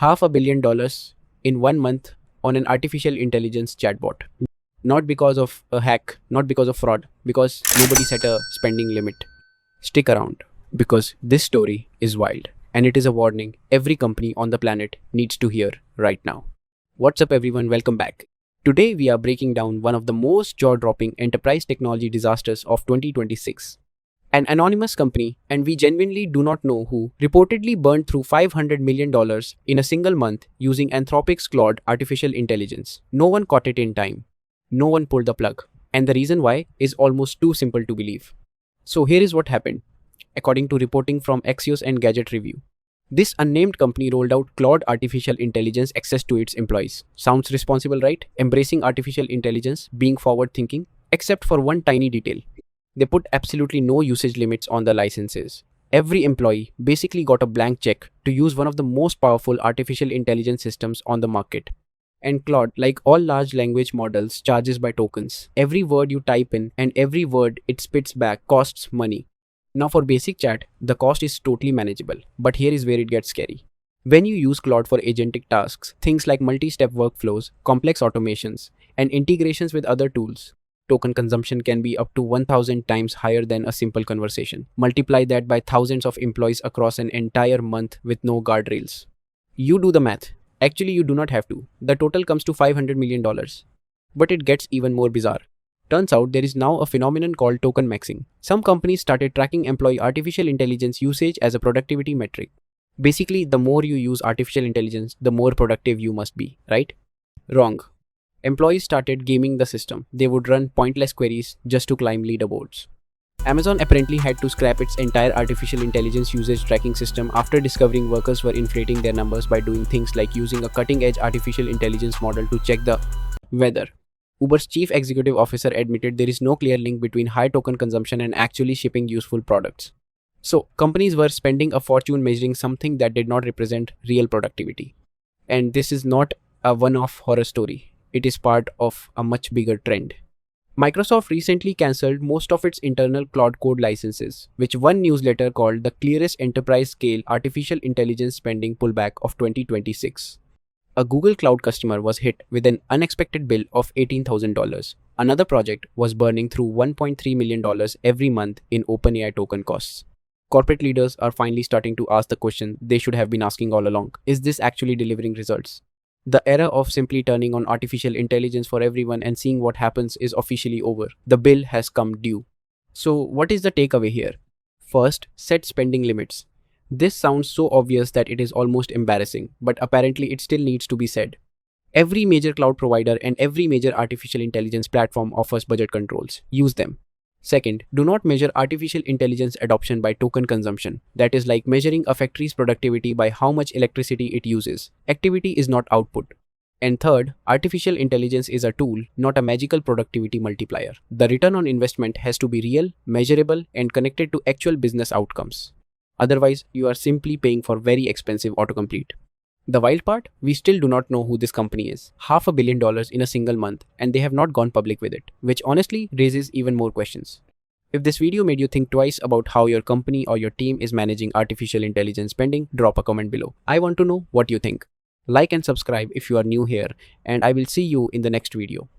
$500 million in 1 month on an artificial intelligence chatbot. Not because of a hack, not because of fraud, because nobody set a spending limit. Stick around, because this story is wild and it is a warning every company on the planet needs to hear right now. What's up, everyone? Welcome back. Today, we are breaking down one of the most jaw dropping enterprise technology disasters of 2026. An anonymous company, and we genuinely do not know who, reportedly burned through $500 million in a single month using Anthropic's Claude artificial intelligence. No one caught it in time. No one pulled the plug. And the reason why is almost too simple to believe. So here is what happened, according to reporting from Axios and Gadget Review. This unnamed company rolled out Claude artificial intelligence access to its employees. Sounds responsible, right? Embracing artificial intelligence, being forward thinking, except for one tiny detail. They put absolutely no usage limits on the licenses. Every employee basically got a blank check to use one of the most powerful artificial intelligence systems on the market. And Claude, like all large language models, charges by tokens. Every word you type in and every word it spits back costs money. Now for basic chat, the cost is totally manageable. But here is where it gets scary. When you use Claude for agentic tasks, things like multi-step workflows, complex automations, and integrations with other tools, token consumption can be up to 1000 times higher than a simple conversation. Multiply that by thousands of employees across an entire month with no guardrails. You do the math. Actually, you do not have to. The total comes to $500 million. But it gets even more bizarre. Turns out there is now a phenomenon called token maxing. Some companies started tracking employee artificial intelligence usage as a productivity metric. Basically, the more you use artificial intelligence, the more productive you must be, right? Wrong. Employees started gaming the system. They would run pointless queries just to climb leaderboards. Amazon apparently had to scrap its entire artificial intelligence usage tracking system after discovering workers were inflating their numbers by doing things like using a cutting-edge artificial intelligence model to check the weather. Uber's chief executive officer admitted there is no clear link between high token consumption and actually shipping useful products. So, companies were spending a fortune measuring something that did not represent real productivity. And this is not a one-off horror story. It is part of a much bigger trend. Microsoft recently cancelled most of its internal Claude Code licenses, which one newsletter called the clearest enterprise-scale artificial intelligence spending pullback of 2026. A Google Cloud customer was hit with an unexpected bill of $18,000. Another project was burning through $1.3 million every month in OpenAI token costs. Corporate leaders are finally starting to ask the question they should have been asking all along. Is this actually delivering results? The era of simply turning on artificial intelligence for everyone and seeing what happens is officially over. The bill has come due. So what is the takeaway here? First, set spending limits. This sounds so obvious that it is almost embarrassing, but apparently it still needs to be said. Every major cloud provider and every major artificial intelligence platform offers budget controls. Use them. Second, do not measure artificial intelligence adoption by token consumption. That is like measuring a factory's productivity by how much electricity it uses. Activity is not output. And third, artificial intelligence is a tool, not a magical productivity multiplier. The return on investment has to be real, measurable, and connected to actual business outcomes. Otherwise, you are simply paying for very expensive autocomplete. The wild part? We still do not know who this company is. $500 million in a single month, and they have not gone public with it, which honestly raises even more questions. If this video made you think twice about how your company or your team is managing artificial intelligence spending, drop a comment below. I want to know what you think. Like and subscribe if you are new here, and I will see you in the next video.